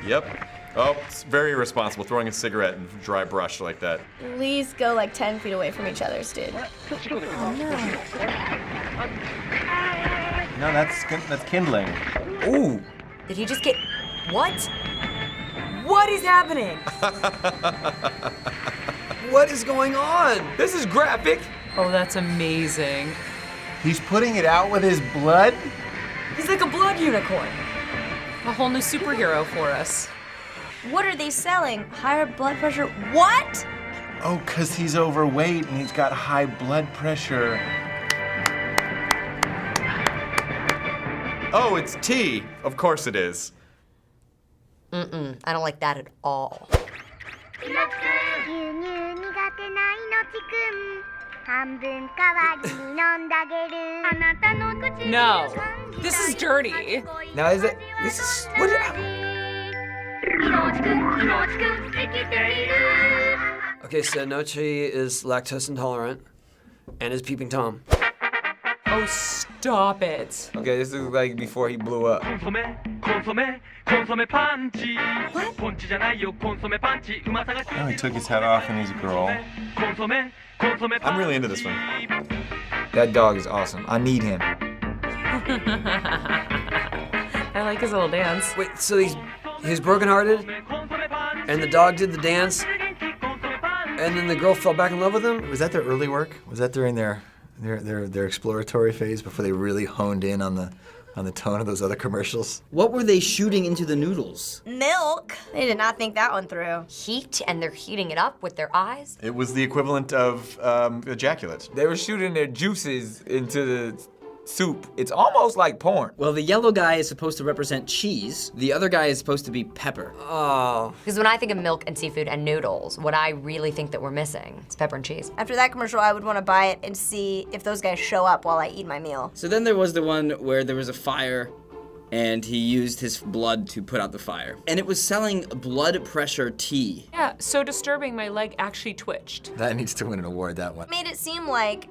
Yep. Oh, it's very irresponsible, throwing a cigarette in dry brush like that. Please go like 10 feet away from each other, dude. No, that's kindling. Ooh. Did he just get... What? What is happening? What is going on? This is graphic. Oh, that's amazing. He's putting it out with his blood? He's like a blood unicorn. A whole new superhero for us. What are they selling? Higher blood pressure? What? Oh, 'cause he's overweight and he's got high blood pressure. Oh, it's tea. Of course it is. I don't like that at all. No, this is dirty. Now is it? This is what? Okay, so Nochi is lactose intolerant, and is peeping Tom. Oh, stop it. Okay, this is like before he blew up. Oh, he took his head off and he's a girl. I'm really into this one. That dog is awesome. I need him. I like his little dance. Wait, so he's brokenhearted, and the dog did the dance, and then the girl fell back in love with him? Was that their early work? Was that during their exploratory phase before they really honed in on the tone of those other commercials? What were they shooting into the noodles? Milk? They did not think that one through. Heat, and they're heating it up with their eyes. It was the equivalent of ejaculate. They were shooting their juices into the soup. It's almost like porn. Well, the yellow guy is supposed to represent cheese. The other guy is supposed to be pepper. Oh. Because when I think of milk and seafood and noodles, what I really think that we're missing is pepper and cheese. After that commercial, I would want to buy it and see if those guys show up while I eat my meal. So then there was the one where there was a fire and he used his blood to put out the fire. And it was selling blood pressure tea. Yeah, so disturbing, my leg actually twitched. That needs to win an award, that one. It made it seem like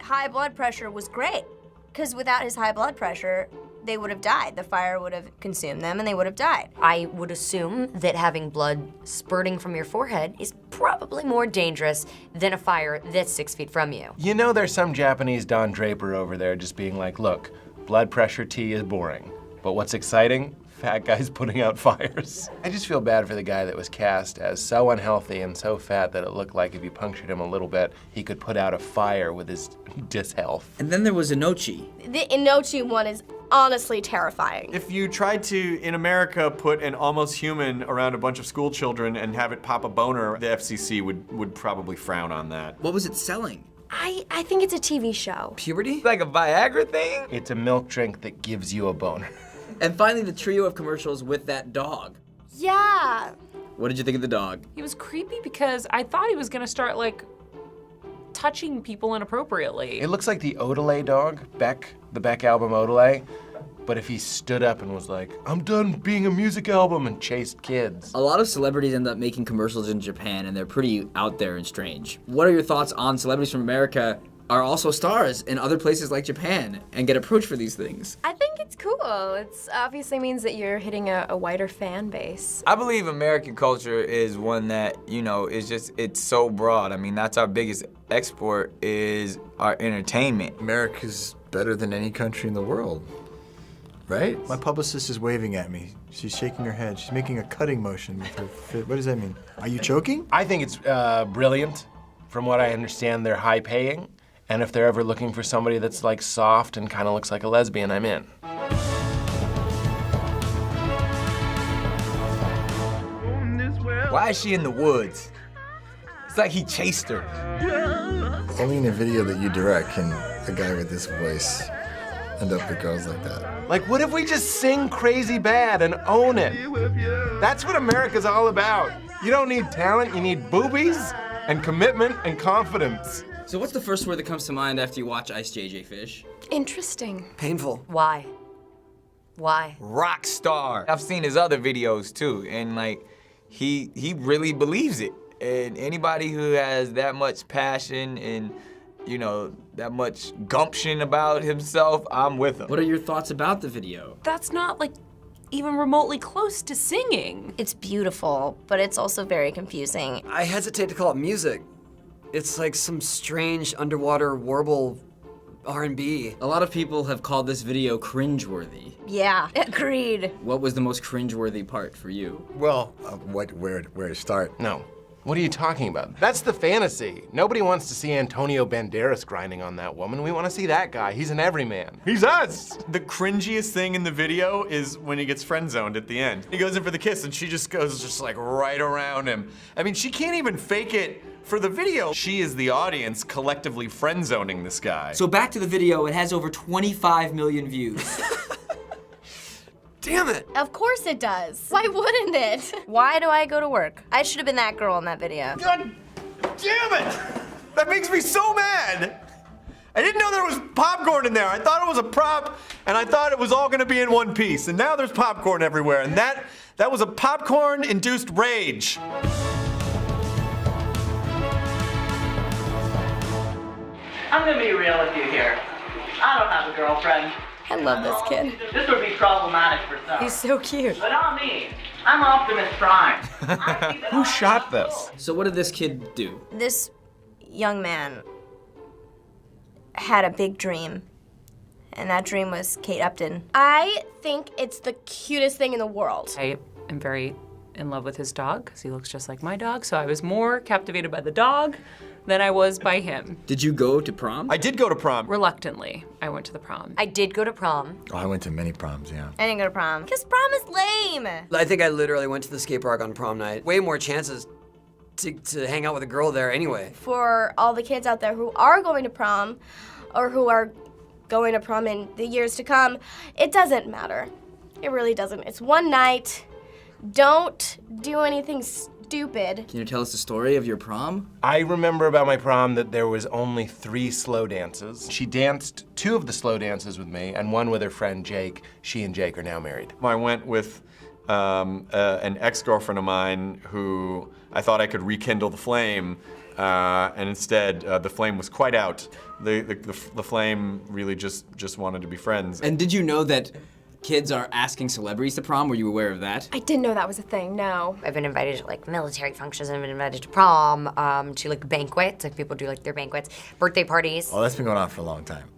high blood pressure was great. Because without his high blood pressure, they would have died. The fire would have consumed them and they would have died. I would assume that having blood spurting from your forehead is probably more dangerous than a fire that's 6 feet from you. You know there's some Japanese Don Draper over there just being like, look, blood pressure tea is boring, but what's exciting? Fat guys putting out fires. I just feel bad for the guy that was cast as so unhealthy and so fat that it looked like if you punctured him a little bit, he could put out a fire with his dishealth. And then there was Inochi. The Inochi one is honestly terrifying. If you tried to, in America, put an almost human around a bunch of school children and have it pop a boner, the FCC would probably frown on that. What was it selling? I think it's a TV show. Puberty? Like a Viagra thing? It's a milk drink that gives you a boner. And finally, the trio of commercials with that dog. Yeah. What did you think of the dog? He was creepy because I thought he was gonna start like touching people inappropriately. It looks like the Odelay dog, Beck, the Beck album Odelay, but if he stood up and was like, I'm done being a music album, and chased kids. A lot of celebrities end up making commercials in Japan, and they're pretty out there and strange. What are your thoughts on celebrities from America are also stars in other places like Japan and get approached for these things? I think it's cool. It's obviously means that you're hitting a wider fan base. I believe American culture is one that, you know, it's so broad. I mean, that's our biggest export is our entertainment. America's better than any country in the world, right? My publicist is waving at me. She's shaking her head. She's making a cutting motion with her fit. What does that mean? Are you choking? I think it's brilliant. From what I understand, they're high paying. And if they're ever looking for somebody that's like soft and kind of looks like a lesbian, I'm in. Why is she in the woods? It's like he chased her. Only in a video that you direct can a guy with this voice end up with girls like that. Like, what if we just sing crazy bad and own it? That's what America's all about. You don't need talent, you need boobies and commitment and confidence. So what's the first word that comes to mind after you watch Ice JJ Fish? Interesting. Painful. Why? Why? Rock star. I've seen his other videos too, and like, he really believes it. And anybody who has that much passion and, you know, that much gumption about himself, I'm with him. What are your thoughts about the video? That's not like even remotely close to singing. It's beautiful, but it's also very confusing. I hesitate to call it music. It's like some strange underwater warble R&B. A lot of people have called this video cringeworthy. Yeah, agreed. What was the most cringeworthy part for you? Well, where to start? No. What are you talking about? That's the fantasy. Nobody wants to see Antonio Banderas grinding on that woman. We want to see that guy. He's an everyman. He's us! The cringiest thing in the video is when he gets friend-zoned at the end. He goes in for the kiss and she just goes just like right around him. I mean, she can't even fake it for the video. She is the audience collectively friend-zoning this guy. So back to the video, it has over 25 million views. Damn it! Of course it does. Why wouldn't it? Why do I go to work? I should have been that girl in that video. God damn it! That makes me so mad! I didn't know there was popcorn in there. I thought it was a prop, and I thought it was all gonna be in one piece. And now there's popcorn everywhere, and that was a popcorn-induced rage. I'm gonna be real with you here. I don't have a girlfriend. I love this kid. This would be problematic for some. He's so cute. But not me. I'm Optimus Prime. Who shot this? So what did this kid do? This young man had a big dream, and that dream was Kate Upton. I think it's the cutest thing in the world. I am very in love with his dog because he looks just like my dog, so I was more captivated by the dog than I was by him. Did you go to prom? I did go to prom. Reluctantly, I went to the prom. I did go to prom. Oh, I went to many proms, yeah. I didn't go to prom. Because prom is lame. I think I literally went to the skate park on prom night. Way more chances to hang out with a girl there anyway. For all the kids out there who are going to prom, or who are going to prom in the years to come, it doesn't matter. It really doesn't. It's one night. Don't do anything stupid. Can you tell us the story of your prom? I remember about my prom that there was only 3 slow dances. She danced 2 of the slow dances with me and 1 with her friend Jake. She and Jake are now married. I went with an ex-girlfriend of mine who I thought I could rekindle the flame, and instead the flame was quite out. The flame really just wanted to be friends. And did you know that kids are asking celebrities to prom? Were you aware of that? I didn't know that was a thing, no. I've been invited to like military functions, I've been invited to prom, to like banquets, like people do like their banquets, birthday parties. Oh, that's been going on for a long time.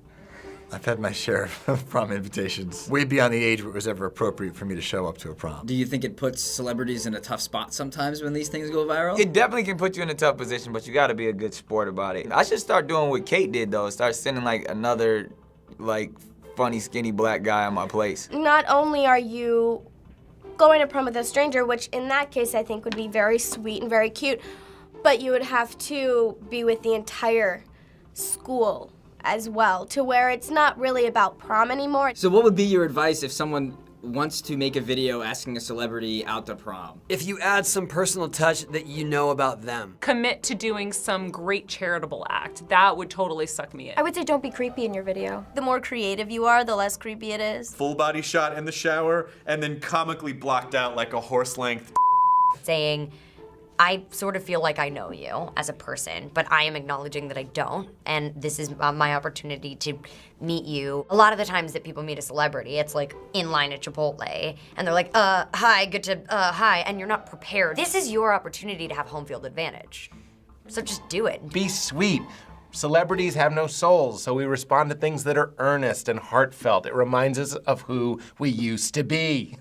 I've had my share of prom invitations, way beyond the age where it was ever appropriate for me to show up to a prom. Do you think it puts celebrities in a tough spot sometimes when these things go viral? It definitely can put you in a tough position, but you gotta be a good sport about it. I should start doing what Kate did though, start sending like another like funny skinny black guy on my place. Not only are you going to prom with a stranger, which in that case I think would be very sweet and very cute, but you would have to be with the entire school as well, to where it's not really about prom anymore. So what would be your advice if someone wants to make a video asking a celebrity out to prom? If you add some personal touch that you know about them. Commit to doing some great charitable act. That would totally suck me in. I would say don't be creepy in your video. The more creative you are, the less creepy it is. Full body shot in the shower, and then comically blocked out like a horse length. Saying, I sort of feel like I know you as a person, but I am acknowledging that I don't, and this is my opportunity to meet you. A lot of the times that people meet a celebrity, it's like in line at Chipotle, and they're like, hi, good to, hi, and you're not prepared. This is your opportunity to have home field advantage. So just do it. Be sweet. Celebrities have no souls, so we respond to things that are earnest and heartfelt. It reminds us of who we used to be.